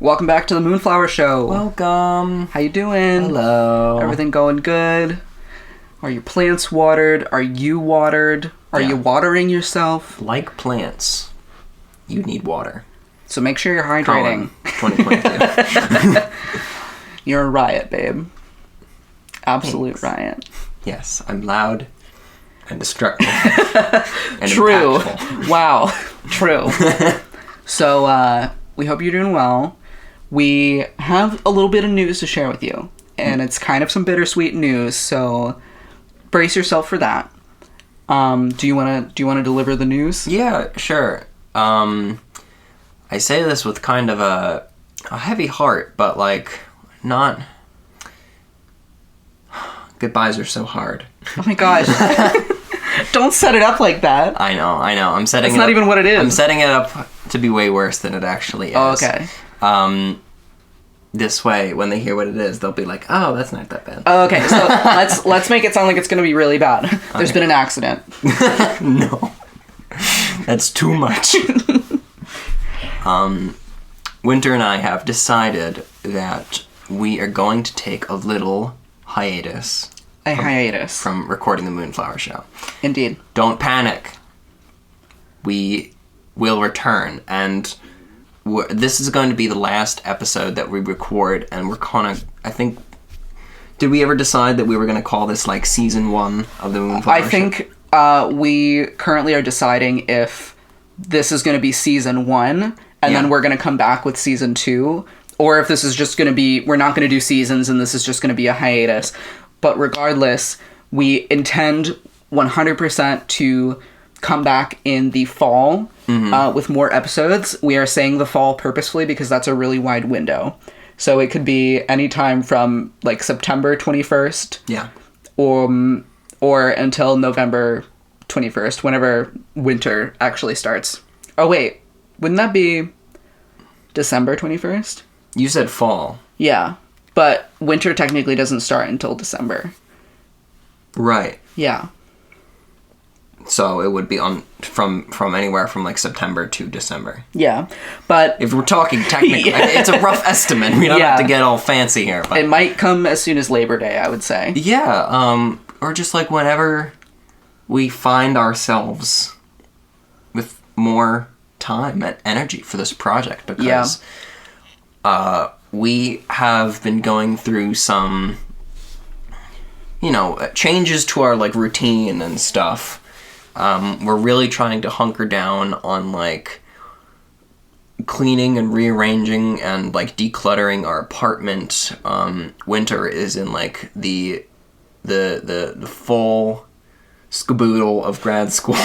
Welcome back to the Moonflower Show. Welcome. How you doing? Hello. Everything going good? Are your plants watered? Are you watered? Are you watering yourself? Like plants, you need water. So make sure you're hydrating. 2022. You're a riot, babe. Absolute Thanks. riot. Yes, I'm loud and destructive. And True. impactful. Wow. True. So, we hope you're doing well. We have a little bit of news to share with you. And it's kind of some bittersweet news, so brace yourself for that. Do you want to deliver the news? Yeah, sure. I say this with kind of a heavy heart, but like not. Goodbyes are so hard. Oh my gosh. Don't set it up like that. I know. I'm setting That's it not up, even what it is. I'm setting it up to be way worse than it actually is. Oh, okay. This way, when they hear what it is, they'll be like, "Oh, that's not that bad." Oh, okay, so let's make it sound like it's going to be really bad. There's been an accident. No. That's too much. Winter and I have decided that we are going to take a little hiatus. Hiatus. From recording the Moonflower Show. Indeed. Don't panic. We will return, and this is going to be the last episode that we record, and we're kind of, I think, did we ever decide that we were going to call this, like, season 1 of the Moonflower Show? I think we currently are deciding if this is going to be season 1, and then we're going to come back with season 2, or if this is just going to be, we're not going to do seasons, and this is just going to be a hiatus. But regardless, we intend 100% to come back in the fall with more episodes. We are saying the fall purposefully because that's a really wide window. So it could be any time from like September 21st or until November 21st, whenever winter actually starts. Oh wait, wouldn't that be December 21st? You said fall. Yeah, but winter technically doesn't start until December. Right. Yeah. So it would be from anywhere from like September to December. Yeah, but if we're talking technically, it's a rough estimate. We don't have to get all fancy here. But it might come as soon as Labor Day, I would say. Yeah, or just like whenever we find ourselves with more time and energy for this project, because we have been going through some, changes to our like routine and stuff. We're really trying to hunker down on like cleaning and rearranging and like decluttering our apartment. Winter is in like the full Skaboodle of grad school.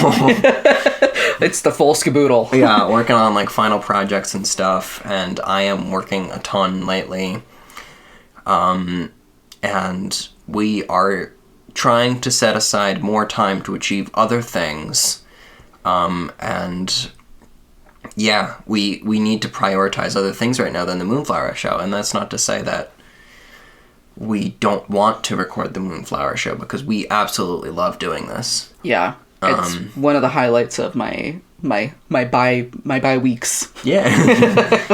It's the full Skaboodle. Yeah, working on like final projects and stuff, and I am working a ton lately. And we are trying to set aside more time to achieve other things. And yeah, we need to prioritize other things right now than the Moonflower Show. And that's not to say that we don't want to record the Moonflower Show, because we absolutely love doing this. Yeah. It's one of the highlights of my bye weeks. Yeah.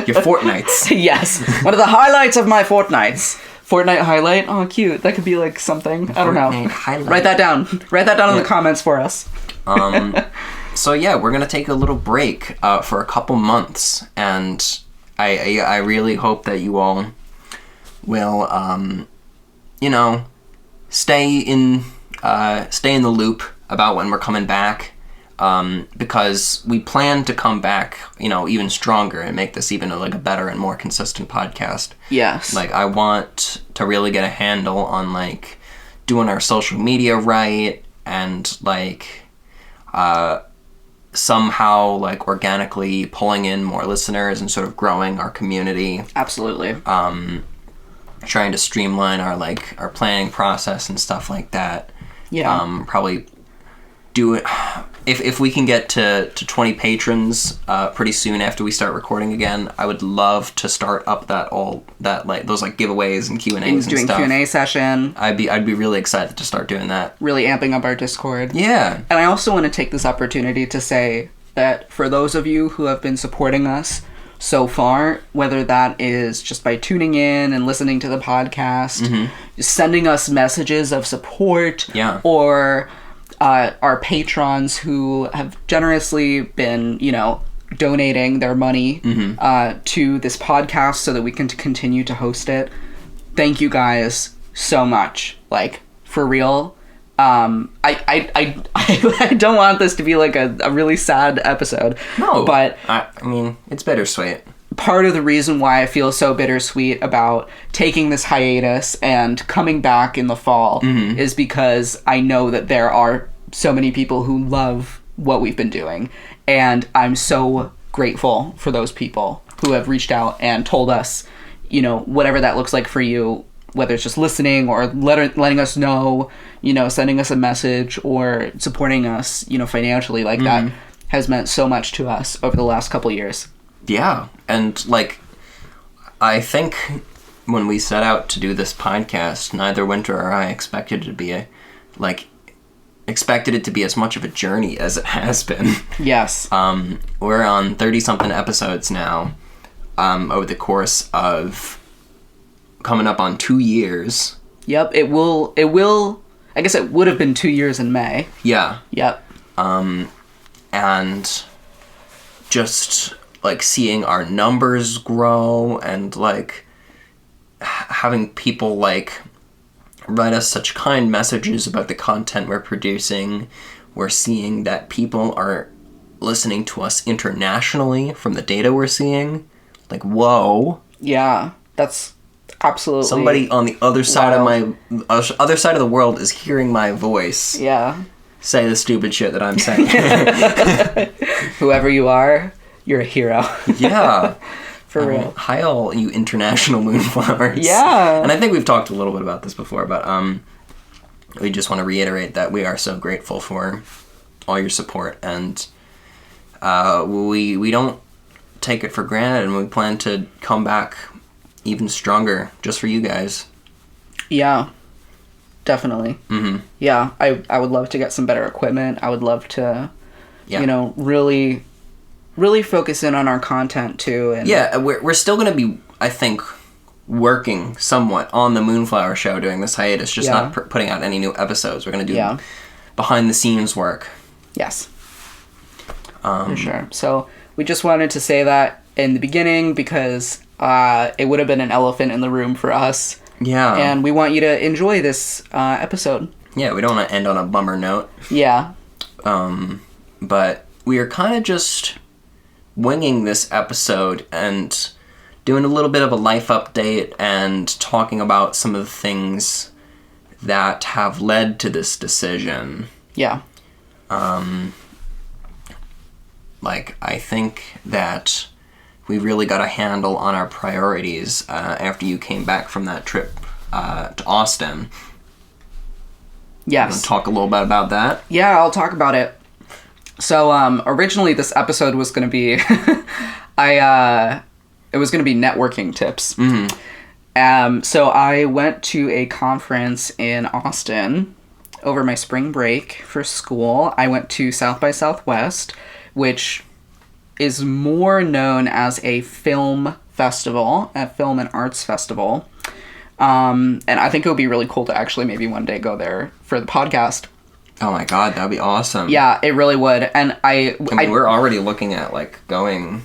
Your fortnights. Yes. One of the highlights of my fortnights. Fortnite highlight? Oh, cute. That could be like something. I don't know. Highlight. Write that down. Write that down in the comments for us. So yeah, we're gonna take a little break for a couple months, and I really hope that you all will stay in the loop about when we're coming back, because we plan to come back, even stronger and make this even like a better and more consistent podcast. Yes. Like, I want to really get a handle on like doing our social media right, and like somehow like organically pulling in more listeners and sort of growing our community. Absolutely. Trying to streamline our planning process and stuff like that. Yeah. Probably do it if we can get to 20 patrons pretty soon after we start recording again. I would love to start up those giveaways and Q&As and doing stuff. Q&A session. I'd be really excited to start doing that. Really amping up our Discord. Yeah. And I also want to take this opportunity to say that for those of you who have been supporting us so far, whether that is just by tuning in and listening to the podcast, just sending us messages of support, or our patrons who have generously been, donating their money to this podcast so that we can continue to host it. Thank you guys so much. Like, for real. I don't want this to be like a really sad episode. No, but I mean, it's bittersweet. Part of the reason why I feel so bittersweet about taking this hiatus and coming back in the fall is because I know that there are so many people who love what we've been doing, and I'm so grateful for those people who have reached out and told us, whatever that looks like for you, whether it's just listening or letting us know, sending us a message or supporting us, financially, like that has meant so much to us over the last couple years. Yeah. And I think when we set out to do this podcast, neither Winter or I expected it to be as much of a journey as it has been. Yes. We're on 30-something episodes now, over the course of coming up on 2 years. Yep, it will, I guess it would have been 2 years in May. Yeah. Yep. And just, seeing our numbers grow and, having people, write us such kind messages about the content we're producing. We're seeing that people are listening to us internationally from the data we're seeing. Whoa. Yeah, that's absolutely somebody on the other side of other side of the world is hearing my voice. Yeah. Say the stupid shit that I'm saying. Whoever you are, you're a hero. Yeah. For real. Hi all you international moonflowers. Yeah. And I think we've talked a little bit about this before, but we just want to reiterate that we are so grateful for all your support, and we don't take it for granted, and we plan to come back even stronger just for you guys. Yeah, definitely. Yeah, I would love to get some better equipment. I would love to, really focus in on our content too. And we're still going to be, I think, working somewhat on the Moonflower Show during this hiatus, just not putting out any new episodes. We're going to do behind the scenes work. Yes. For sure. So we just wanted to say that in the beginning because it would have been an elephant in the room for us. Yeah. And we want you to enjoy this episode. Yeah, we don't want to end on a bummer note. Yeah. But we are kind of just winging this episode and doing a little bit of a life update and talking about some of the things that have led to this decision. Yeah. I think that we really got a handle on our priorities after you came back from that trip to Austin. Yes. You want to talk a little bit about that? Yeah, I'll talk about it. So, originally this episode was going to be, it was going to be networking tips. So I went to a conference in Austin over my spring break for school. I went to South by Southwest, which is more known as a film festival, a film and arts festival. And I think it would be really cool to actually maybe one day go there for the podcast. Oh my god, that'd be awesome. Yeah, it really would. And I mean, we're already looking at going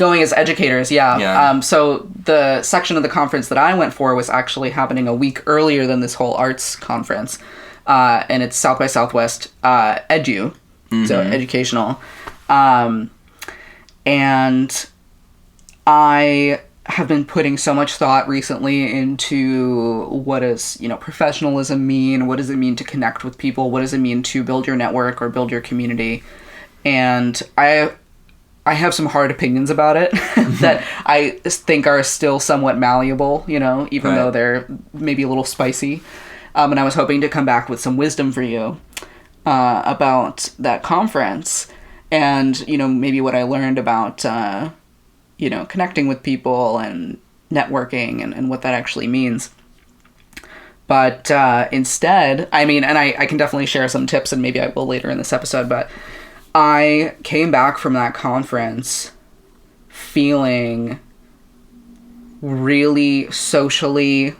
as educators, yeah. So the section of the conference that I went for was actually happening a week earlier than this whole arts conference. And it's South by Southwest Edu, so educational. And I have been putting so much thought recently into what does, professionalism mean? What does it mean to connect with people? What does it mean to build your network or build your community? And I have some hard opinions about it that I think are still somewhat malleable, even though they're maybe a little spicy. And I was hoping to come back with some wisdom for you about that conference and, maybe what I learned about connecting with people and networking and what that actually means. But instead, and I can definitely share some tips, and maybe I will later in this episode, but I came back from that conference feeling really socially,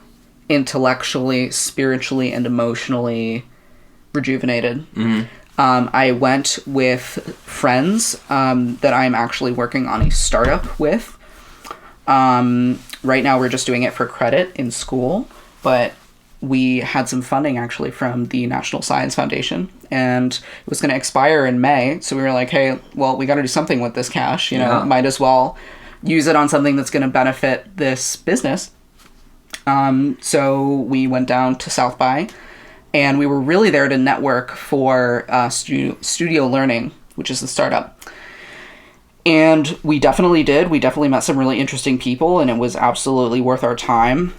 intellectually, spiritually, and emotionally rejuvenated. I went with friends that I'm actually working on a startup with. Right now we're just doing it for credit in school, but we had some funding actually from the National Science Foundation, and it was going to expire in May. So we were like, hey, well, we got to do something with this cash, might as well use it on something that's going to benefit this business. So we went down to South by, and we were really there to network for Studio Learning, which is the startup. And we definitely did. We definitely met some really interesting people, and it was absolutely worth our time.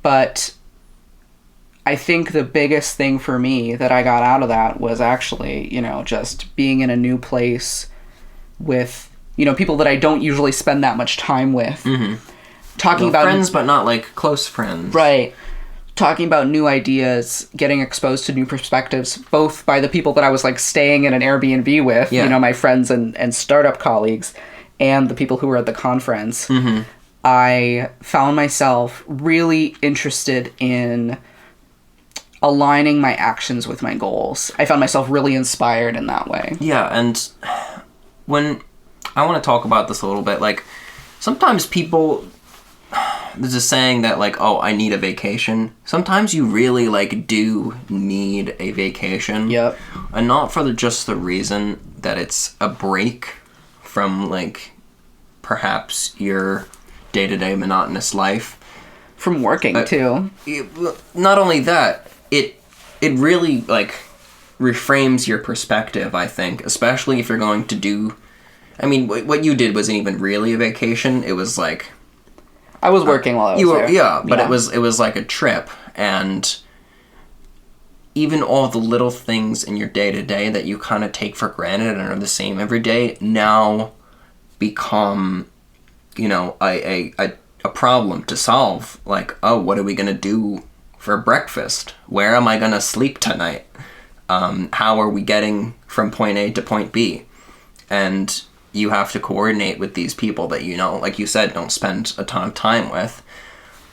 But I think the biggest thing for me that I got out of that was actually, just being in a new place with, people that I don't usually spend that much time with. Talking about friends, but not like close friends. Right. Talking about new ideas, getting exposed to new perspectives, both by the people that I was like staying in an Airbnb with, my friends and startup colleagues, and the people who were at the conference. I found myself really interested in aligning my actions with my goals. I found myself really inspired in that way. Yeah, and when I want to talk about this a little bit, like sometimes people, there's a saying that like, oh, I need a vacation. Sometimes you really like do need a vacation. Yep. And not for just the reason that it's a break from like perhaps your day-to-day monotonous life. From working too. Not only that, it really like reframes your perspective, I think, especially if you're going to do, I mean, what you did wasn't even really a vacation. It was like, I was working while I was there. Yeah, but it was like a trip, and even all the little things in your day-to-day that you kind of take for granted and are the same every day now become, a problem to solve. Like, oh, what are we going to do for breakfast? Where am I going to sleep tonight? How are we getting from point A to point B? And you have to coordinate with these people that, like you said, don't spend a ton of time with.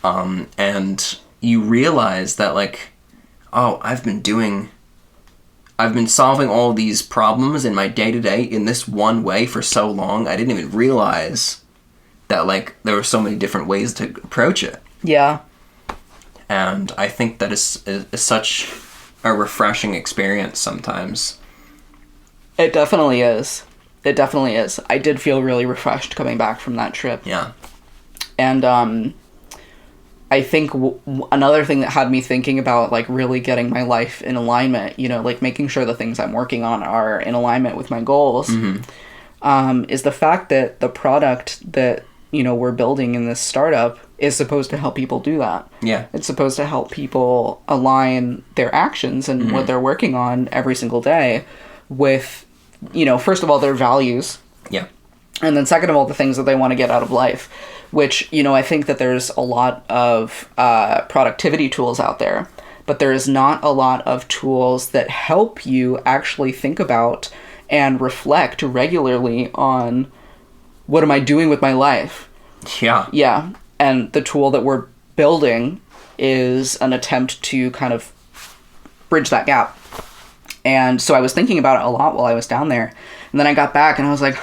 And you realize that, like, oh, I've been solving all these problems in my day-to-day in this one way for so long, I didn't even realize that, like, there were so many different ways to approach it. Yeah. And I think that is such a refreshing experience sometimes. It definitely is. It definitely is. I did feel really refreshed coming back from that trip. Yeah. And I think another thing that had me thinking about, like, really getting my life in alignment, like making sure the things I'm working on are in alignment with my goals, is the fact that the product that, we're building in this startup is supposed to help people do that. Yeah. It's supposed to help people align their actions and what they're working on every single day with, first of all, their values. Yeah. And then second of all, the things that they want to get out of life, which, I think that there's a lot of productivity tools out there, but there is not a lot of tools that help you actually think about and reflect regularly on what am I doing with my life? Yeah. Yeah. And the tool that we're building is an attempt to kind of bridge that gap. And so I was thinking about it a lot while I was down there. And then I got back and I was like,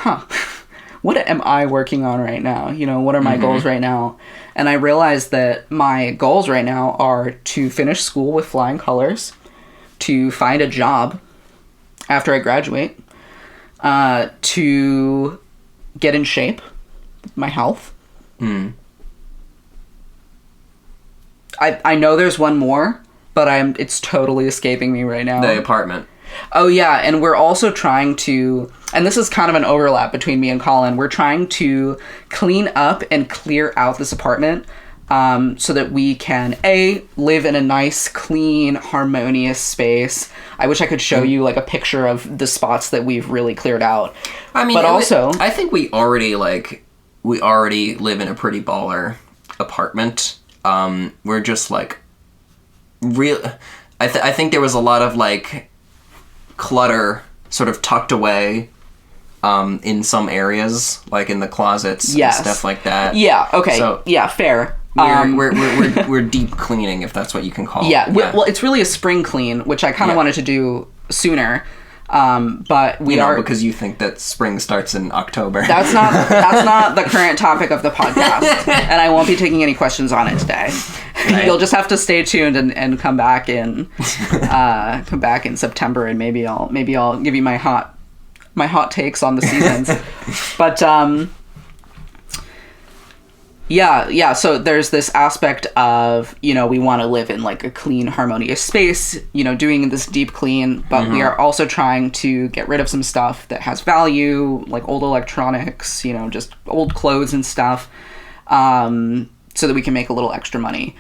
what am I working on right now? What are my goals right now? And I realized that my goals right now are to finish school with flying colors, to find a job after I graduate, to get in shape, my health. I know there's one more, but it's totally escaping me right now. The apartment. Oh, yeah, and we're also trying to, and this is kind of an overlap between me and Colin, we're trying to clean up and clear out this apartment so that we can, A, live in a nice, clean, harmonious space. I wish I could show you, like, a picture of the spots that we've really cleared out. I mean, but also, I think we already live in a pretty baller apartment. We're just, like, I think there was a lot of, like, clutter sort of tucked away in some areas, like in the closets Yes. and stuff like that. Yeah, okay. So yeah, fair. we're deep cleaning, if that's what you can call it. Yeah, well, it's really a spring clean, which I kind of wanted to do sooner. But we are because you think that spring starts in October. That's not the current topic of the podcast, and I won't be taking any questions on it today. Right. You'll just have to stay tuned and come back in September, and maybe I'll give you my hot takes on the seasons. But yeah, so there's this aspect of, we want to live in like a clean, harmonious space, doing this deep clean, but we are also trying to get rid of some stuff that has value, like old electronics, just old clothes and stuff, so that we can make a little extra money,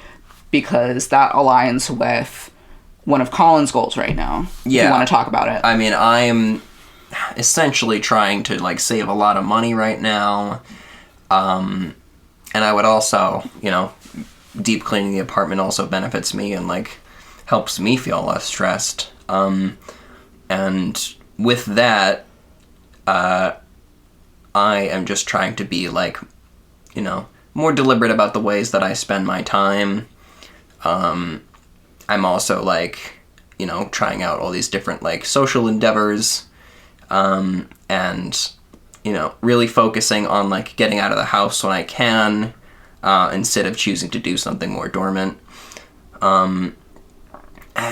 because that aligns with one of Colin's goals right now. Yeah. If you want to talk about it. I mean, I'm essentially trying to like save a lot of money right now. And I would also, deep cleaning the apartment also benefits me and, like, helps me feel less stressed. And with that, I am just trying to be, like, more deliberate about the ways that I spend my time. I'm also, like, trying out all these different, like, social endeavors, and really focusing on, like, getting out of the house when I can, instead of choosing to do something more dormant. And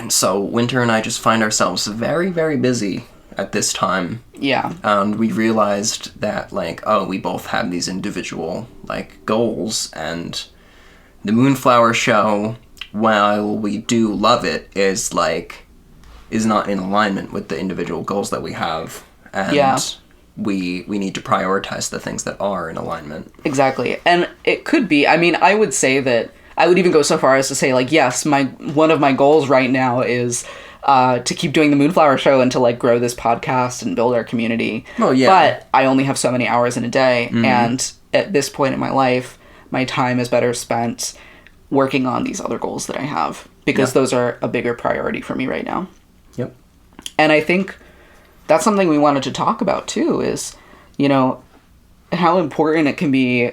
so Winter and I just find ourselves very, very busy at this time. Yeah. And we realized that, like, we both have these individual, like, goals, and the Moonflower Show, while we do love it, is not in alignment with the individual goals that we have. And yeah. We need to prioritize the things that are in alignment. Exactly. And it could be, I would say that, I would even go so far as to say, like, yes, one of my goals right now is to keep doing the Moonflower Show and to, like, grow this podcast and build our community. Oh, yeah. But I only have so many hours in a day, and at this point in my life, my time is better spent working on these other goals that I have, because those are a bigger priority for me right now. Yep. And I think that's something we wanted to talk about too, is, how important it can be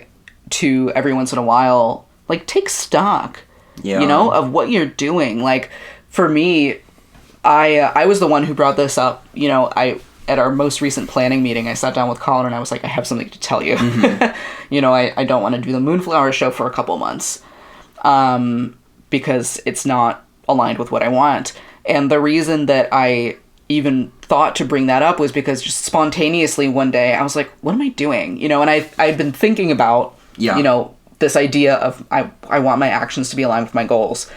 to every once in a while, like, take stock, of what you're doing. Like, for me, I was the one who brought this up. At our most recent planning meeting, I sat down with Colin and I was like, I have something to tell you. I don't want to do the Moonflower Show for a couple months, because it's not aligned with what I want. And the reason that I even thought to bring that up was because just spontaneously one day I was like, what am I doing? And I've been thinking about, this idea of I want my actions to be aligned with my goals.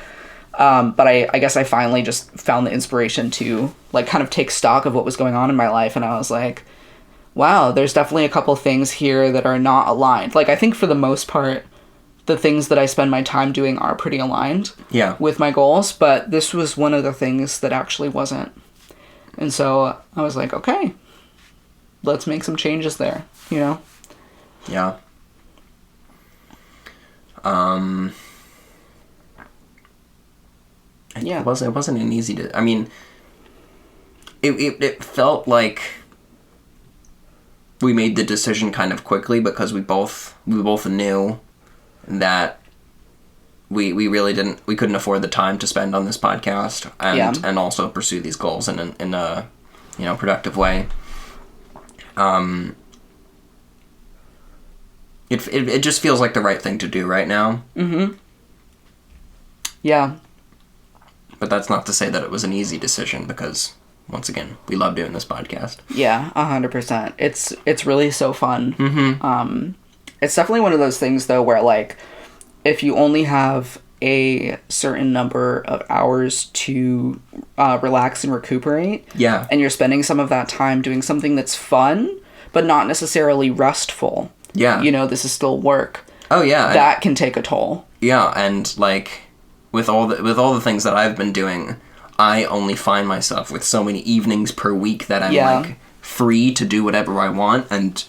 But I guess I finally just found the inspiration to, like, kind of take stock of what was going on in my life. And I was like, wow, there's definitely a couple things here that are not aligned. Like, I think for the most part, the things that I spend my time doing are pretty aligned with my goals. But this was one of the things that actually wasn't. And so I was like, okay, let's make some changes there, Yeah. It wasn't an easy I mean, it felt like we made the decision kind of quickly, because we both knew that we really couldn't afford the time to spend on this podcast and also pursue these goals in a productive way. It just feels like the right thing to do right now. Yeah. But that's not to say that it was an easy decision, because once again, we love doing this podcast. Yeah, 100%. It's really so fun. It's definitely one of those things though where, like, if you only have a certain number of hours to relax and recuperate, and you're spending some of that time doing something that's fun, but not necessarily restful, this is still work. Oh yeah, that can take a toll. Yeah, and like with all the things that I've been doing, I only find myself with so many evenings per week that I'm like free to do whatever I want, and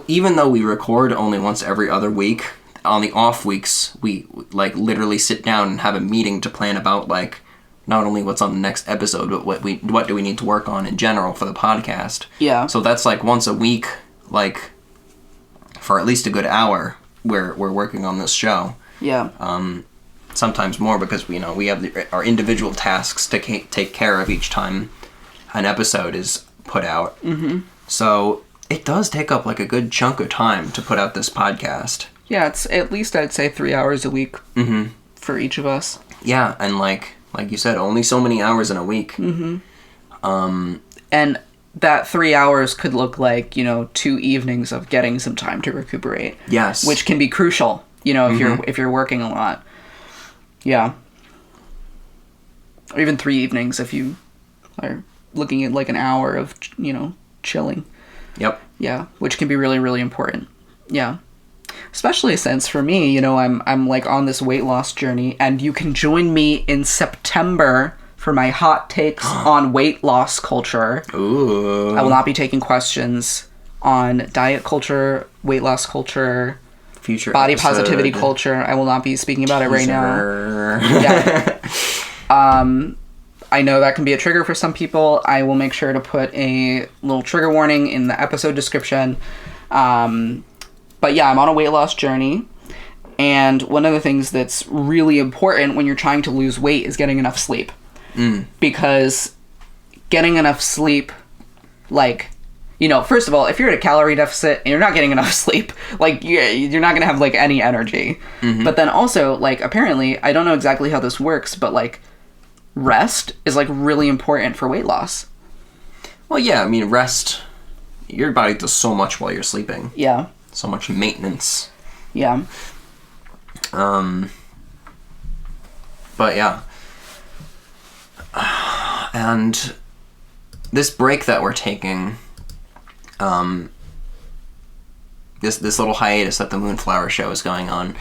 even though we record only once every other week, on the off weeks, we like literally sit down and have a meeting to plan about like not only what's on the next episode, but what do we need to work on in general for the podcast. Yeah. So that's like once a week, like for at least a good hour, we're working on this show. Yeah. Sometimes more because we have our individual tasks to take care of each time an episode is put out. Mm-hmm. So it does take up like a good chunk of time to put out this podcast. Yeah, it's at least I'd say 3 hours a week for each of us. Yeah, and like you said, only so many hours in a week. Mm-hmm. And that 3 hours could look like, 2 evenings of getting some time to recuperate. Yes. Which can be crucial, if you're working a lot. Yeah. Or even 3 evenings if you are looking at like an hour of, chilling. Yep. Yeah, which can be really, really important. Yeah. Especially since for me, I'm like on this weight loss journey, and you can join me in September for my hot takes on weight loss culture. Ooh. I will not be taking questions on diet culture, weight loss culture, future body episode. Positivity culture. I will not be speaking about it right now. Yeah. I know that can be a trigger for some people. I will make sure to put a little trigger warning in the episode description. But yeah, I'm on a weight loss journey. And one of the things that's really important when you're trying to lose weight is getting enough sleep. Because getting enough sleep, like, first of all, if you're at a calorie deficit and you're not getting enough sleep, like, you're not going to have, like, any energy. Mm-hmm. But then also, like, apparently, I don't know exactly how this works, but, like, rest is, like, really important for weight loss. Well, yeah, I mean, rest, your body does so much while you're sleeping. Yeah. So much maintenance. Yeah. But yeah. And this break that we're taking, this little hiatus that the Moonflower Show is going on,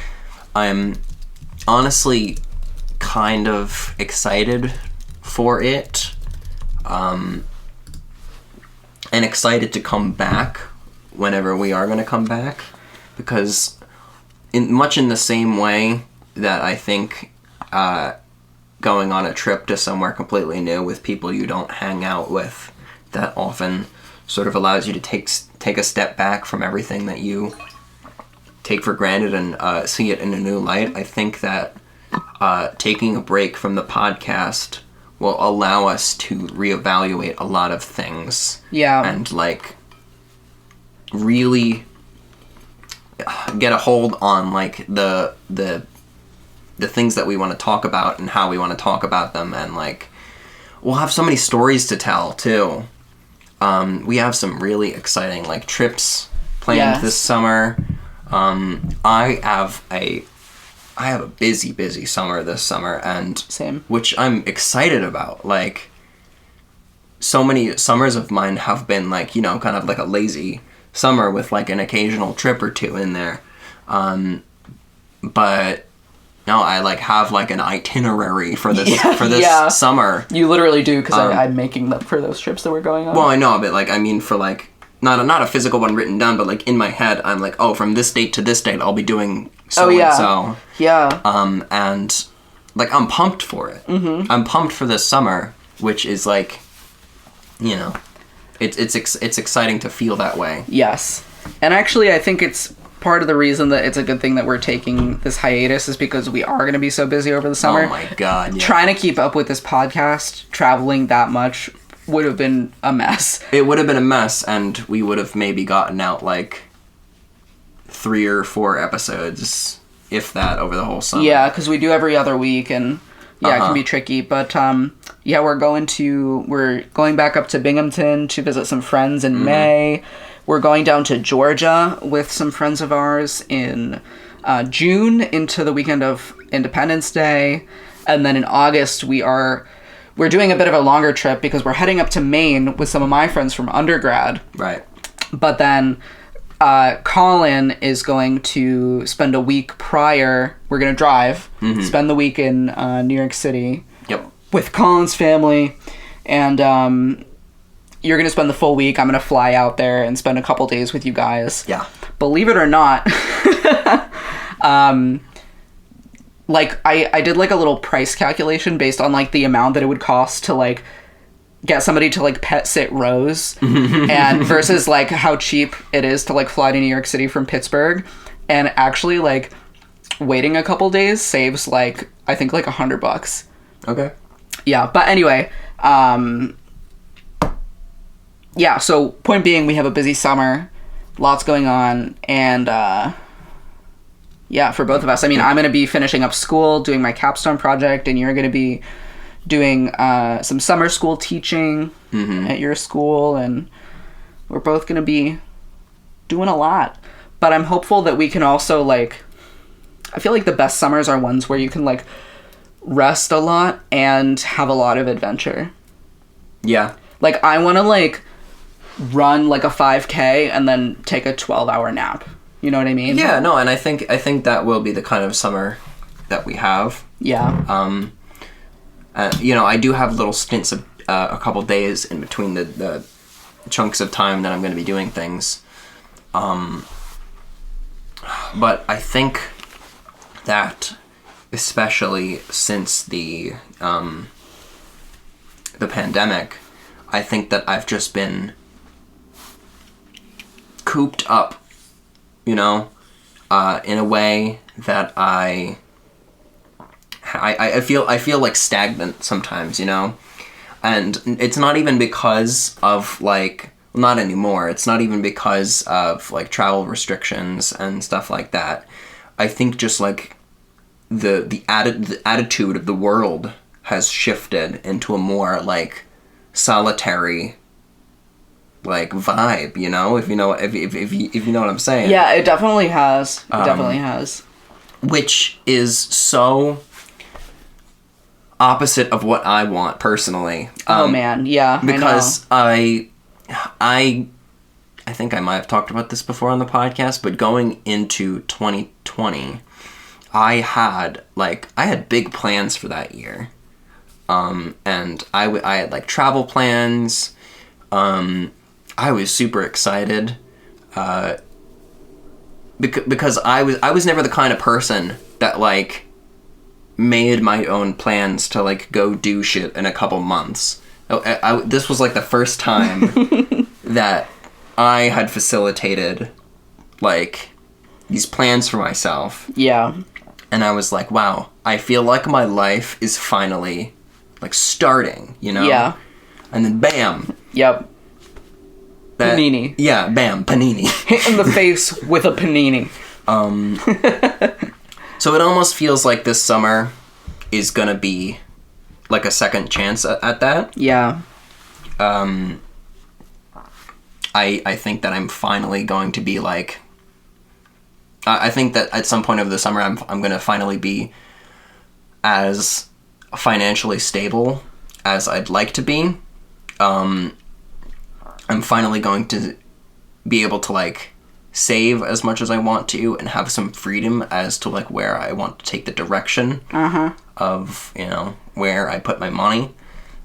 I'm honestly kind of excited for it, and excited to come back whenever we are going to come back, because much in the same way that I think going on a trip to somewhere completely new with people you don't hang out with that often sort of allows you to take a step back from everything that you take for granted and see it in a new light. I think that taking a break from the podcast will allow us to reevaluate a lot of things. Yeah. And like really get a hold on like the things that we want to talk about and how we want to talk about them, and like we'll have so many stories to tell too. We have some really exciting like trips planned this summer. I have a busy summer this summer, and same, which I'm excited about. Like so many summers of mine have been like, kind of like a lazy summer with like an occasional trip or two in there. But no, I like have like an itinerary for this summer. You literally do, because I'm making them for those trips that we're going on. Well, I know, but like I mean for like not a physical one written down, but like in my head, I'm like, oh, from this date to this date, I'll be doing so and so. Yeah. And like I'm pumped for it. Mm-hmm. I'm pumped for this summer, which is like, it's exciting to feel that way. Yes, and actually, I think it's part of the reason that it's a good thing that we're taking this hiatus is because we are going to be so busy over the summer. Oh my god! Yeah. Trying to keep up with this podcast, traveling that much would have been a mess. It would have been a mess, and we would have maybe gotten out like 3 or 4 episodes, if that, over the whole summer. Yeah, because we do every other week, and it can be tricky. But yeah, we're going back up to Binghamton to visit some friends in May. We're going down to Georgia with some friends of ours in June into the weekend of Independence Day, and then in August we're doing a bit of a longer trip because we're heading up to Maine with some of my friends from undergrad. Right. But then Colin is going to spend a week prior. We're going to drive, spend the week in New York City. Yep. With Colin's family, and you're going to spend the full week. I'm going to fly out there and spend a couple days with you guys. Yeah. Believe it or not, like, I did, like, a little price calculation based on, like, the amount that it would cost to, like, get somebody to, like, pet sit Rose and versus, like, how cheap it is to, like, fly to New York City from Pittsburgh. And actually, like, waiting a couple days saves, like, I think, like, $100. Okay. Yeah, but anyway, yeah, so point being, we have a busy summer, lots going on, and, yeah, for both of us. I mean, I'm going to be finishing up school, doing my capstone project, and you're going to be doing some summer school teaching at your school, and we're both going to be doing a lot. But I'm hopeful that we can also, like, I feel like the best summers are ones where you can, like, rest a lot and have a lot of adventure. Yeah. Like, I want to, like, run, like, a 5K and then take a 12-hour nap. You know what I mean? Yeah, no, and I think that will be the kind of summer that we have. Yeah. You know, I do have little stints of a couple days in between the chunks of time that I'm going to be doing things. But I think that, especially since the pandemic, I think that I've just been cooped up, you know, in a way that I feel like stagnant sometimes, you know, and it's not even because of, like, not anymore. It's not even because of, like, travel restrictions and stuff like that. I think just, like, the attitude of the world has shifted into a more, like, solitary, like, vibe, you know, if you know what I'm saying. Yeah, it definitely has. It definitely has. Which is so opposite of what I want personally. Oh man, yeah. Because I think I might have talked about this before on the podcast, but going into 2020, I had big plans for that year. And I had, like, travel plans. I was super excited, because I was never the kind of person that, like, made my own plans to, like, go do shit in a couple months. This was, like, the first time that I had facilitated, like, these plans for myself. Yeah. And I was like, wow, I feel like my life is finally, like, starting, you know? Yeah. And then bam. Yep. Panini. Yeah, bam, panini. Hit in the face with a panini. So it almost feels like this summer is gonna be, like, a second chance at that. Yeah. I think that I'm finally going to be, like... I think that at some point over the summer, I'm gonna finally be as financially stable as I'd like to be. I'm finally going to be able to, like, save as much as I want to and have some freedom as to, like, where I want to take the direction of, you know, where I put my money.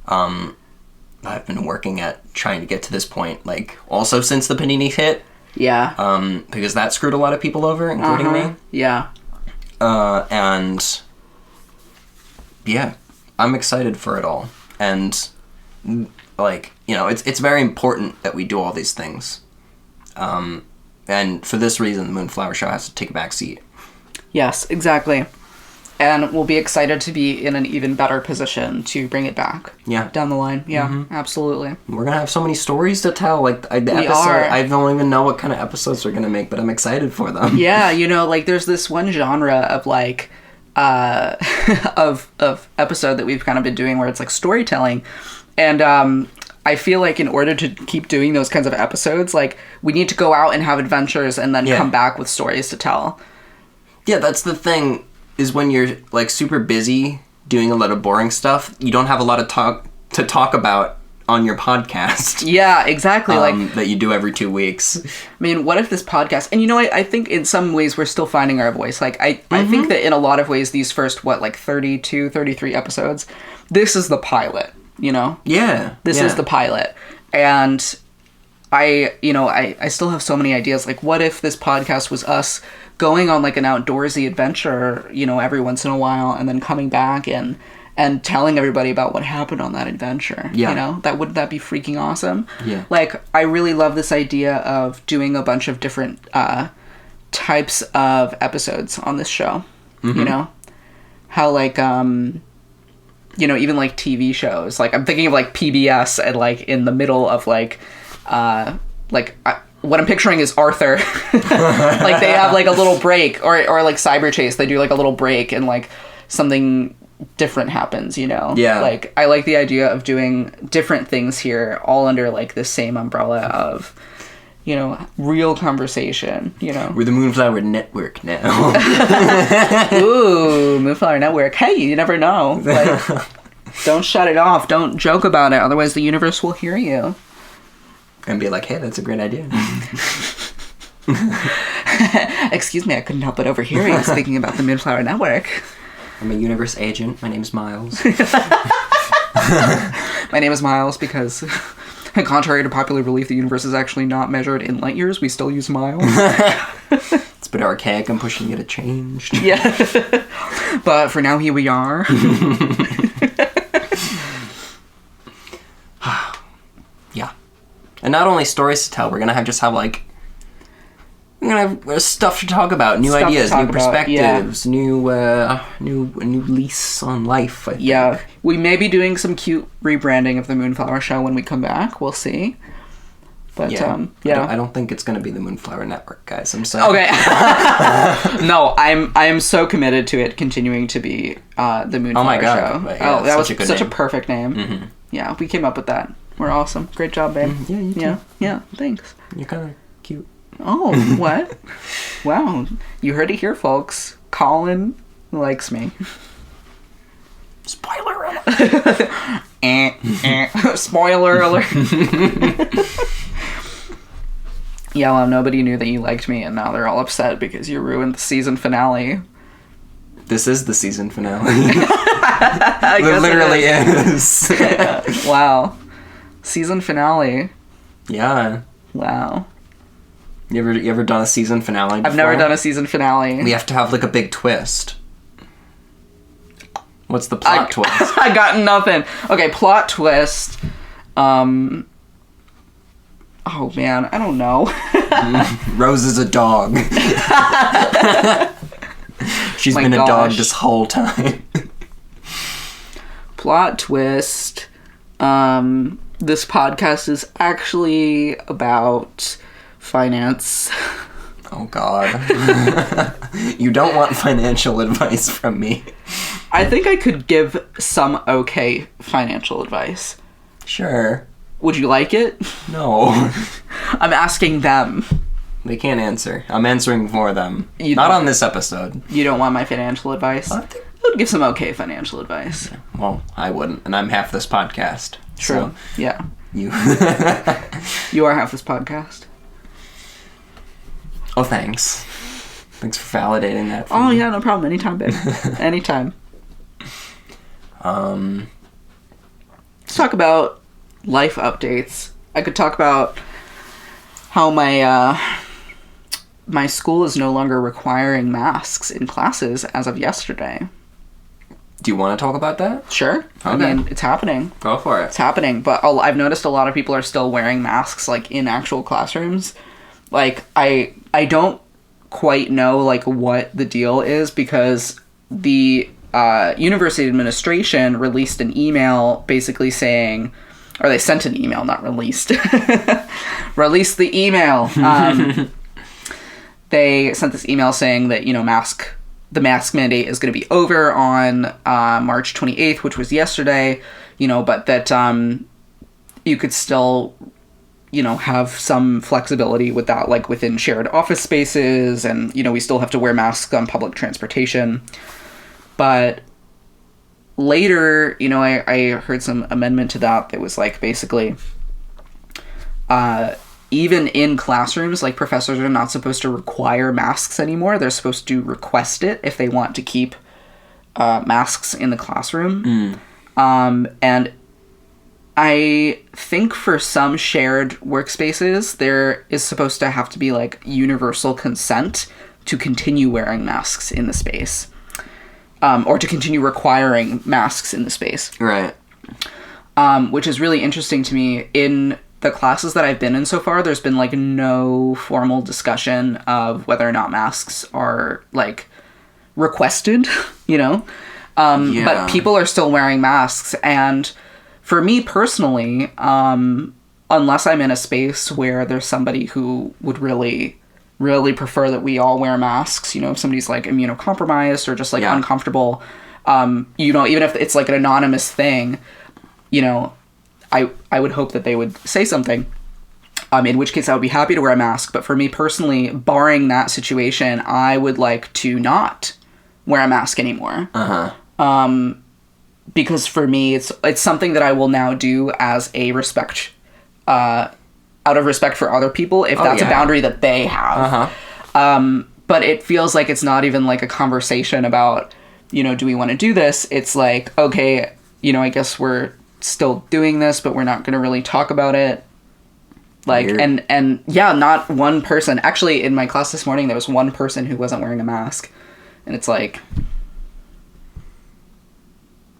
I've been working at trying to get to this point, like, also since the panini hit. Yeah. Because that screwed a lot of people over, including me. Yeah. And yeah, I'm excited for it all. And, like, you know, it's very important that we do all these things. And for this reason, the Moonflower Show has to take a back seat. Yes, exactly. And we'll be excited to be in an even better position to bring it back. Yeah. Down the line. Yeah, absolutely. We're going to have so many stories to tell. Like, I don't even know what kind of episodes we're going to make, but I'm excited for them. Yeah, you know, like, there's this one genre of, like, of episode that we've kind of been doing where it's, like, storytelling. And, I feel like in order to keep doing those kinds of episodes, like, we need to go out and have adventures and then come back with stories to tell. Yeah, that's the thing, is when you're, like, super busy doing a lot of boring stuff, you don't have a lot of to talk about on your podcast. Yeah, exactly. Like, that you do every 2 weeks. I mean, what if this podcast... And, you know, I think in some ways we're still finding our voice. Like, I think that in a lot of ways these first, 32, 33 episodes, this is the pilot. You know? Yeah. This is the pilot. And I still have so many ideas. Like, what if this podcast was us going on like an outdoorsy adventure, every once in a while, and then coming back and telling everybody about what happened on that adventure. Yeah. Wouldn't that be freaking awesome? Yeah. Like, I really love this idea of doing a bunch of different types of episodes on this show. Mm-hmm. How like even like TV shows. Like, I'm thinking of like PBS and like in the middle of like what I'm picturing is Arthur. Like, they have like a little break, or like Cyber Chase, they do like a little break and like something different happens, Yeah. Like, I like the idea of doing different things here, all under like the same umbrella of, real conversation, We're the Moonflower Network now. Ooh, Moonflower Network. Hey, you never know. Like, don't shut it off. Don't joke about it. Otherwise, the universe will hear you. And be like, hey, that's a great idea. Excuse me, I couldn't help but overhear you speaking about the Moonflower Network. I'm a universe agent. My name's Miles. My name is Miles because, contrary to popular belief, the universe is actually not measured in light years. We still use miles. It's a bit archaic. I'm pushing it to change. Yeah. But for now, here we are. Yeah. And not only stories to tell, we're gonna have stuff to talk about, new ideas, new perspectives, new lease on life. I think. Yeah, we may be doing some cute rebranding of the Moonflower Show when we come back. We'll see. But yeah. I don't think it's gonna be the Moonflower Network, guys. I'm sorry. Okay. No, I am so committed to it continuing to be the Moonflower Show. Yeah, that was such name. a perfect name. Mm-hmm. Yeah, we came up with that. We're awesome. Great job, babe. Yeah, you too. Yeah, thanks. You're kind of cute. Oh, what? Wow. You heard it here, folks. Colin likes me. Spoiler alert. Spoiler alert. Yeah, well, nobody knew that you liked me, and now they're all upset because you ruined the season finale. This is the season finale. It literally is. Wow. Season finale. Yeah. Wow. You ever done a season finale before? I've never done a season finale. We have to have like a big twist. What's the plot twist? I got nothing. Okay, plot twist. Oh man, I don't know. Rose is a dog. She's been a dog this whole time. Plot twist. This podcast is actually about finance. Oh God. You don't want financial advice from me. I think I could give some okay financial advice. Sure. Would you like it? No. I'm asking them. They can't answer. I'm answering for them. Not on this episode. You don't want my financial advice? I would give some okay financial advice. Well, I wouldn't, and I'm half this podcast. True. So yeah. You. You are half this podcast. Oh, thanks. Thanks for validating that. Oh, yeah, no problem. Anytime, babe. Anytime. Let's talk about life updates. I could talk about how my school is no longer requiring masks in classes as of yesterday. Do you want to talk about that? Sure. Okay. I mean, it's happening. Go for it. It's happening, but I've noticed a lot of people are still wearing masks, like, in actual classrooms. Like, I don't quite know, like, what the deal is, because the university administration released an email basically saying, or they sent an email, not released. Released the email. They sent this email saying that, the mask mandate is going to be over on March 28th, which was yesterday, but that you could still, have some flexibility with that, like within shared office spaces, and, we still have to wear masks on public transportation. But later, I heard some amendment to that was like basically even in classrooms, like, professors are not supposed to require masks anymore. They're supposed to request it if they want to keep masks in the classroom. And I think for some shared workspaces, there is supposed to have to be like universal consent to continue wearing masks in the space, or to continue requiring masks in the space. Right. Which is really interesting to me. In the classes that I've been in so far, there's been like no formal discussion of whether or not masks are like requested, you know? But people are still wearing masks, and for me personally, unless I'm in a space where there's somebody who would really, really prefer that we all wear masks, you know, if somebody's like immunocompromised or just like uncomfortable, you know, even if it's like an anonymous thing, you know, I would hope that they would say something, in which case I would be happy to wear a mask. But for me personally, barring that situation, I would like to not wear a mask anymore. Because for me, it's something that I will now do as a respect, out of respect for other people, if that's a boundary that they have. But it feels like it's not even like a conversation about, you know, do we want to do this? It's like, okay, you know, I guess we're still doing this, but we're not going to really talk about it. Like, weird. and yeah, not one person. Actually, in my class this morning, there was one person who wasn't wearing a mask. And it's like...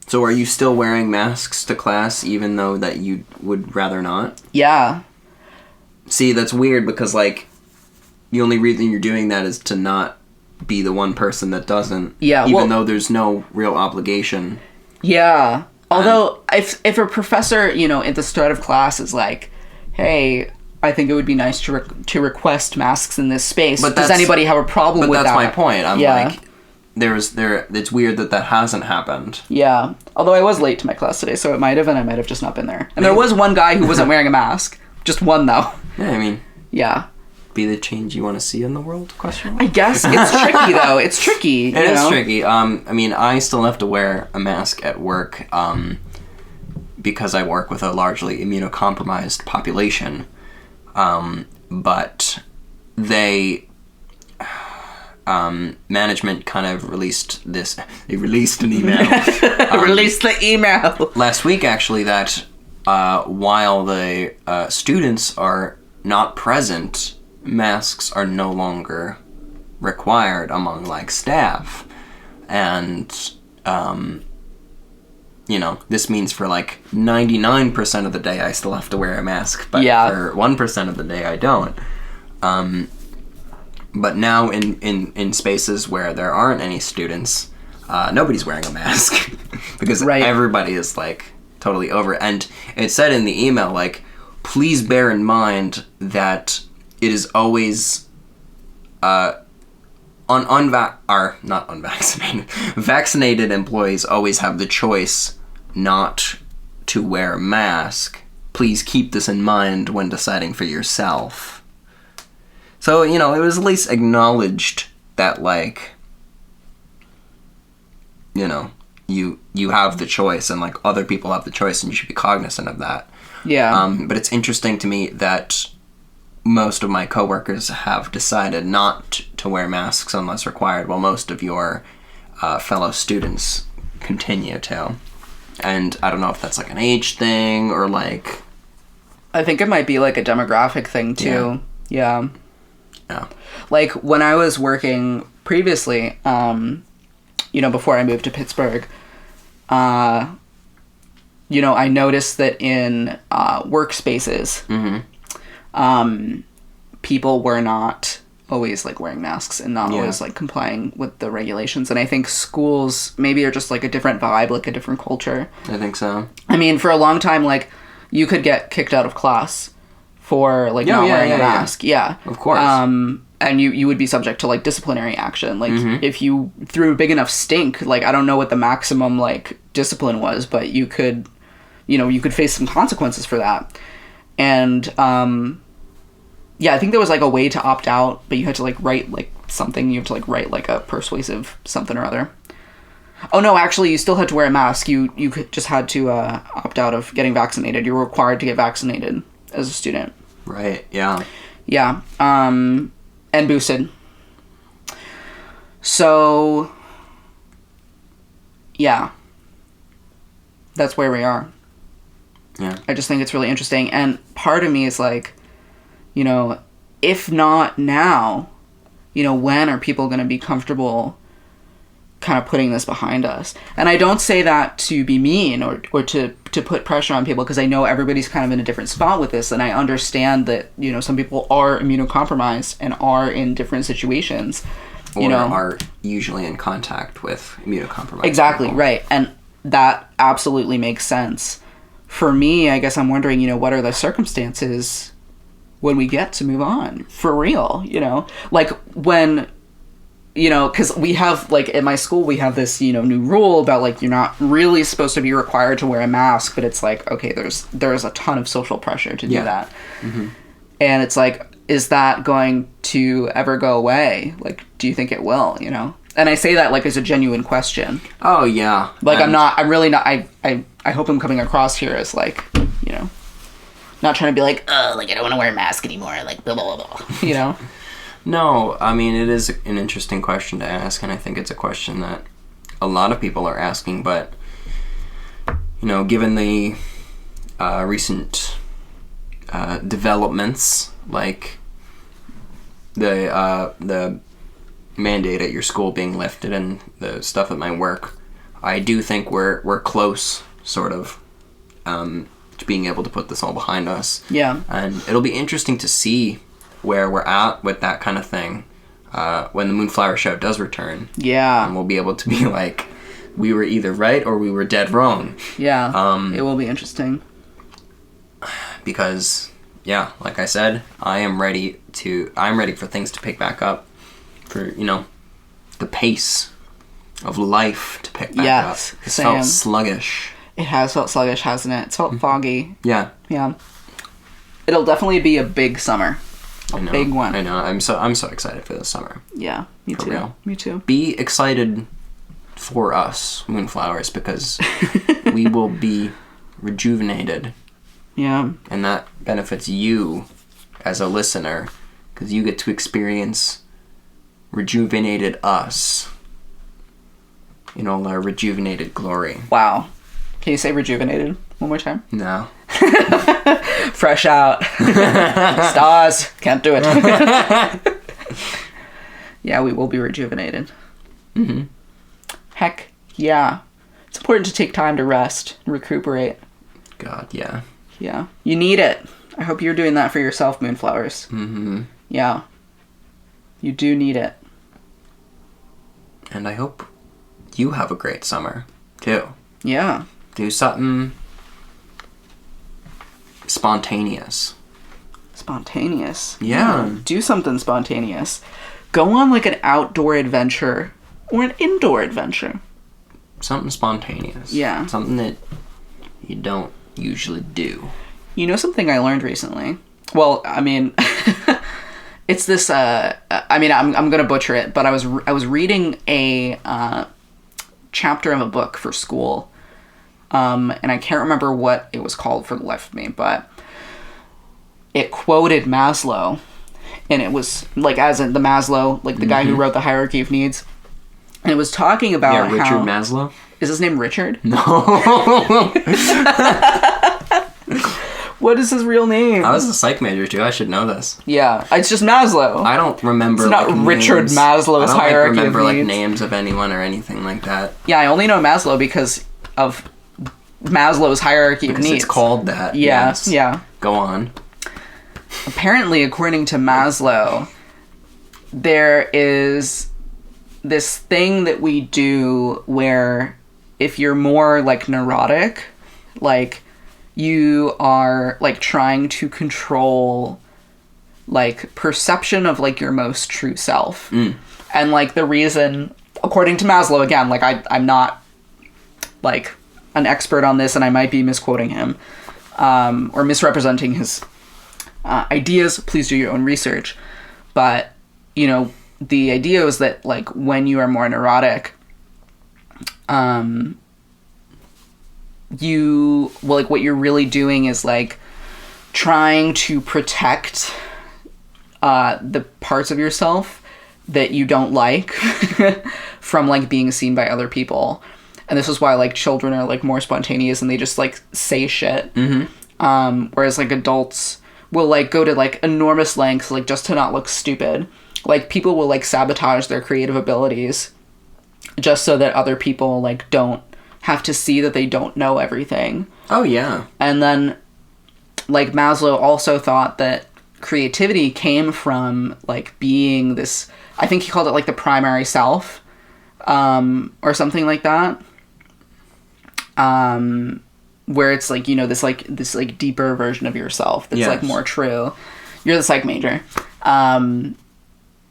So are you still wearing masks to class, even though that you would rather not? Yeah. See, that's weird, because, like, the only reason you're doing that is to not be the one person that doesn't. Yeah, even though there's no real obligation. Yeah. Although, if a professor, you know, at the start of class is like, hey, I think it would be nice to request masks in this space. But does anybody have a problem with that? But that's my point. I'm like, it's weird that hasn't happened. Yeah. Although I was late to my class today, so it might have, and I might have just not been there. And there was one guy who wasn't wearing a mask. Just one, though. Yeah, I mean... Yeah. Be the change you want to see in the world? Question mark? I guess. It's tricky, though. It's tricky. It is tricky. I mean, I still have to wear a mask at work, because I work with a largely immunocompromised population. But they... management kind of released this... They released an email. Released the email! Last week, actually, that while the students are not present... masks are no longer required among, like, staff. And, you know, this means for, like, 99% of the day I still have to wear a mask, but for 1% of the day I don't. But now in spaces where there aren't any students, nobody's wearing a mask. Because everybody is, like, totally over it. And it said in the email, like, please bear in mind that... it is always vaccinated employees always have the choice not to wear a mask. Please keep this in mind when deciding for yourself. So, you know, it was at least acknowledged that, like, you know, you have the choice, and, like, other people have the choice, and you should be cognizant of that. Yeah. But it's interesting to me that most of my coworkers have decided not to wear masks unless required, while most of your fellow students continue to. And I don't know if that's like an age thing or like... I think it might be like a demographic thing too. Yeah. Like when I was working previously, you know, before I moved to Pittsburgh, you know, I noticed that in workspaces, people were not always like wearing masks and not always like complying with the regulations. And I think schools maybe are just like a different vibe, like a different culture. I think so. I mean, for a long time, like you could get kicked out of class for like not wearing a mask. Yeah. Of course. And you would be subject to like disciplinary action. Like if you threw a big enough stink, like I don't know what the maximum like discipline was, but you could, you know, you could face some consequences for that. And yeah, I think there was like a way to opt out, but you had to like write like something. You have to like write like a persuasive something or other. Oh no, actually, you still had to wear a mask. You just had to opt out of getting vaccinated. You were required to get vaccinated as a student. Right. Yeah. Yeah. And boosted. So, yeah. That's where we are. Yeah. I just think it's really interesting. And part of me is like, you know, if not now, you know, when are people going to be comfortable kind of putting this behind us? And I don't say that to be mean or to put pressure on people, because I know everybody's kind of in a different spot with this, and I understand that, you know, some people are immunocompromised and are in different situations, you know, are usually in contact with immunocompromised exactly people. Right. And that absolutely makes sense. For me, I guess I'm wondering, you know, what are the circumstances when we get to move on for real, you know, like when, you know, because we have, like, at my school, we have this, you know, new rule about, like, you're not really supposed to be required to wear a mask, but it's like, okay, there's a ton of social pressure to do that. Mm-hmm. And it's like, is that going to ever go away? Like, do you think it will, you know? And I say that, like, as a genuine question. Oh, yeah. Like, I'm really not, I hope I'm coming across here as, like, you know, not trying to be like, oh, like, I don't want to wear a mask anymore, like, blah, blah, blah, blah, you know? No, I mean, it is an interesting question to ask, and I think it's a question that a lot of people are asking, but, you know, given the recent developments, like the mandate at your school being lifted and the stuff at my work, I do think we're close, sort of, to being able to put this all behind us. Yeah. And it'll be interesting to see where we're at with that kind of thing when the Moonflower Show does return. Yeah. And we'll be able to be like, we were either right or we were dead wrong. Yeah. It will be interesting. Because, yeah, like I said, I'm ready for things to pick back up. For, you know, the pace of life to pick back up. It's felt sluggish. It has felt sluggish, hasn't it? It's felt foggy. Yeah. Yeah. It'll definitely be a big summer. Big one. I know. I'm so excited for this summer. Yeah, me too. Real. Me too. Be excited for us, Moonflowers, because we will be rejuvenated. Yeah. And that benefits you as a listener, because you get to experience rejuvenated us in all our rejuvenated glory. Wow. Can you say rejuvenated one more time? No. Fresh out. Stars. Can't do it. Yeah, we will be rejuvenated. Mm-hmm. Heck, yeah. It's important to take time to rest and recuperate. God, yeah. Yeah. You need it. I hope you're doing that for yourself, Moonflowers. Mm-hmm. Yeah. You do need it. And I hope you have a great summer, too. Yeah. Do something spontaneous. Spontaneous? Yeah. Do something spontaneous. Go on, like, an outdoor adventure or an indoor adventure. Something spontaneous. Yeah. Something that you don't usually do. You know something I learned recently? Well, I mean, it's this, I mean, I'm going to butcher it, but I was reading a chapter of a book for school, and I can't remember what it was called for the life of me, but it quoted Maslow, and it was, like, as in the Maslow, like, the guy who wrote the Hierarchy of Needs, and it was talking about Richard Maslow? Is his name Richard? No. What is his real name? I was a psych major too. I should know this. Yeah, it's just Maslow. I don't remember. It's not like, Richard names. Maslow's I don't hierarchy remember of like needs. names of anyone or anything like that. Yeah, I only know Maslow because of Maslow's hierarchy of Because needs. it's called that. Yeah, yes. yeah. Go on. Apparently, according to Maslow, there is this thing that we do where if you're more, like, neurotic, like, you are, like, trying to control, like, perception of, like, your most true self. And, like, the reason, according to Maslow, again, like, I'm not, like, an expert on this, and I might be misquoting him, or misrepresenting his ideas. Please do your own research. But, you know, the idea is that, like, when you are more neurotic, what you're really doing is, like, trying to protect the parts of yourself that you don't like from, like, being seen by other people. And this is why, like, children are, like, more spontaneous and they just, like, say shit. Whereas, like, adults will, like, go to, like, enormous lengths, like, just to not look stupid. Like, people will, like, sabotage their creative abilities just so that other people, like, don't have to see that they don't know everything. Oh, yeah. And then, like, Maslow also thought that creativity came from, like, being this... I think he called it, like, the primary self, or something like that. Where it's, like, you know, this deeper version of yourself that's, like, more true. You're the psych major.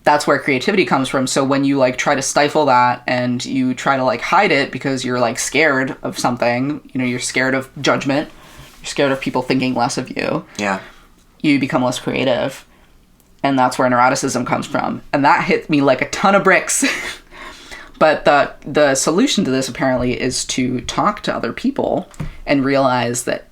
That's where creativity comes from. So when you, like, try to stifle that and you try to, like, hide it because you're, like, scared of something, you know, you're scared of judgment, you're scared of people thinking less of you. Yeah. You become less creative. And that's where neuroticism comes from. And that hit me like a ton of bricks. But the solution to this, apparently, is to talk to other people and realize that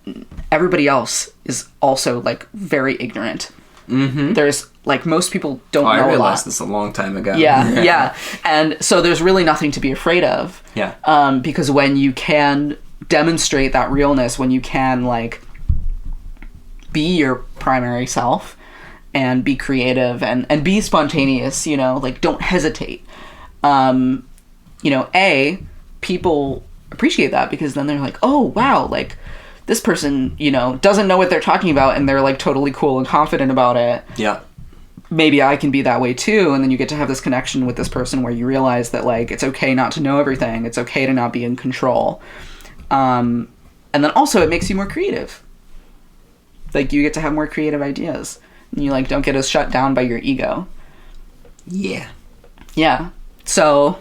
everybody else is also, like, very ignorant. There's, like, most people don't know a lot. I realized this a long time ago. Yeah. And so there's really nothing to be afraid of. Yeah. Because when you can demonstrate that realness, when you can, like, be your primary self and be creative and be spontaneous, you know, like, don't hesitate. You know, people appreciate that because then they're like, oh, wow, like, this person, you know, doesn't know what they're talking about and they're, like, totally cool and confident about it. Yeah. Maybe I can be that way too. And then you get to have this connection with this person where you realize that, like, it's okay not to know everything. It's okay to not be in control. And then also it makes you more creative. Like, you get to have more creative ideas. And you, like, don't get as shut down by your ego. Yeah. Yeah. So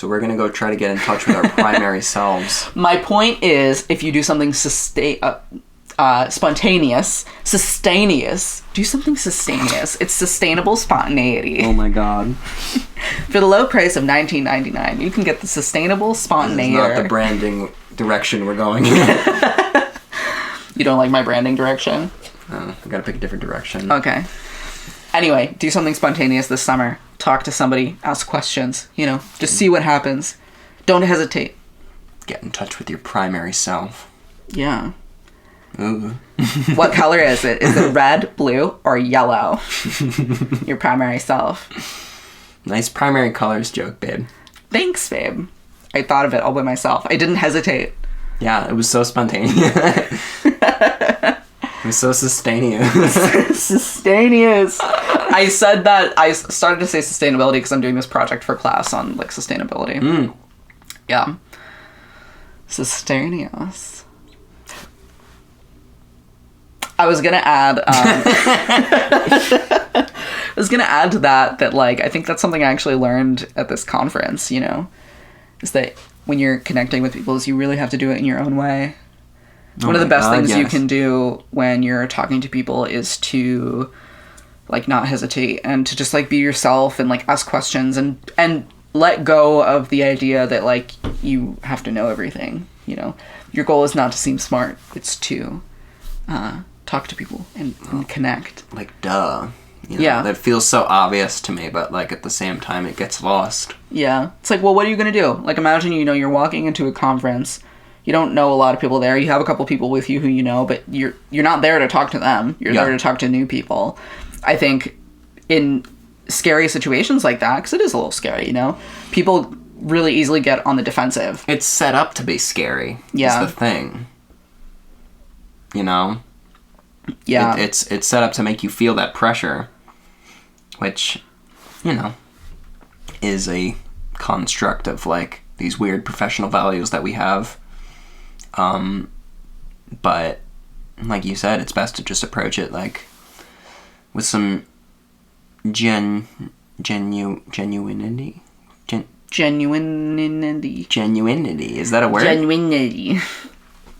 we're going to go try to get in touch with our primary selves. My point is, if you do something spontaneous, do something sustaneous. It's sustainable spontaneity. Oh my god. For the low price of $19.99, you can get the sustainable spontaneity. This is not the branding direction we're going in. You don't like my branding direction? I gotta pick a different direction. Okay. Anyway, do something spontaneous this summer. Talk to somebody, ask questions, you know, just see what happens. Don't hesitate. Get in touch with your primary self. Yeah. Ooh. What color is it? Is it red, blue, or yellow? Your primary self. Nice primary colors joke, babe. Thanks, babe. I thought of it all by myself. I didn't hesitate. Yeah, it was so spontaneous. It was so sustaneous. Sustaneous. I said that, I started to say sustainability because I'm doing this project for class on, like, sustainability. Yeah. Sustaneous. I was gonna add, to that, like, I think that's something I actually learned at this conference, you know, is that when you're connecting with people is you really have to do it in your own way. One of the best things you can do when you're talking to people is to, like, not hesitate and to just, like, be yourself and, like, ask questions and let go of the idea that, like, you have to know everything, you know. Your goal is not to seem smart. It's to talk to people and connect. Like, duh. You know, yeah. That feels so obvious to me, but, like, at the same time, it gets lost. Yeah. It's like, well, what are you going to do? Like, imagine, you know, you're walking into a conference. You don't know a lot of people there. You have a couple people with you who you know, but you're not there to talk to them. You're there to talk to new people. I think in scary situations like that, because it is a little scary, you know, people really easily get on the defensive. It's set up to be scary. Yeah. Is the thing. You know? Yeah. It's set up to make you feel that pressure, which, you know, is a construct of, like, these weird professional values that we have. But like you said, it's best to just approach it, like, with some genuinity. Genuinity. Is that a word? Genuinity.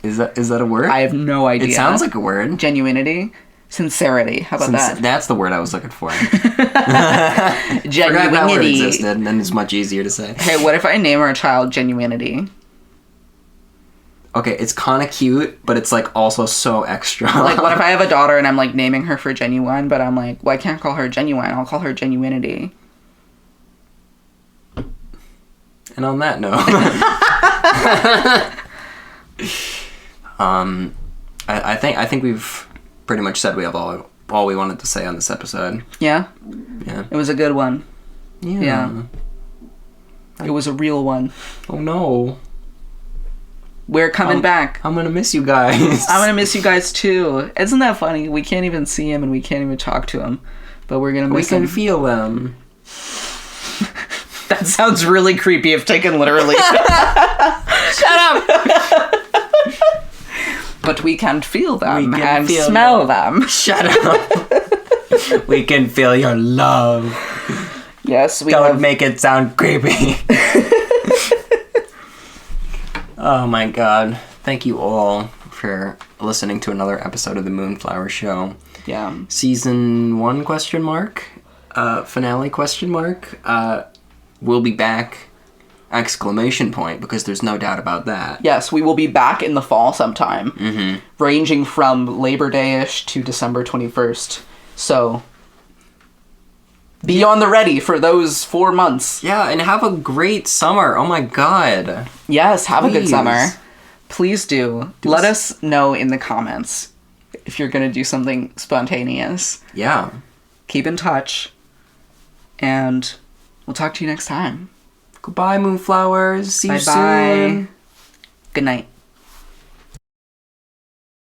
Is that a word? I have no idea. It sounds like a word. Genuinity. Sincerity. How about that? That's the word I was looking for. Genuinity. Forgot that word existed, and then it's much easier to say. Hey, what if I name our child Genuinity? Okay, it's kind of cute, but it's, like, also so extra. Like, what if I have a daughter and I'm, like, naming her for Genuine, but I'm like, well, I can't call her Genuine. I'll call her Genuinity. And on that note, I think we've pretty much said we have all we wanted to say on this episode. Yeah? Yeah. It was a good one. Yeah. It was a real one. Oh no. We're coming back. I'm gonna miss you guys. I'm gonna miss you guys too. Isn't that funny? We can't even see him and we can't even talk to him. But we're gonna miss him. We can feel them. That sounds really creepy if taken literally. Shut up! But we can feel them We can and feel smell them. Shut up! We can feel your love. Yes, we Don't make it sound creepy. Oh my god. Thank you all for listening to another episode of the Moonflower Show. Yeah. Season 1 question mark? Finale question mark? We'll be back! Exclamation point, because there's no doubt about that. Yes, we will be back in the fall sometime. Mm-hmm. Ranging from Labor Day-ish to December 21st. So, be on the ready for those 4 months. Yeah, and have a great summer. Oh my god. Yes, have a good Please. summer. Please do. Let us know in the comments if you're going to do something spontaneous. Yeah. Keep in touch. And we'll talk to you next time. Goodbye, Moonflowers. See you Bye-bye. soon. Good night.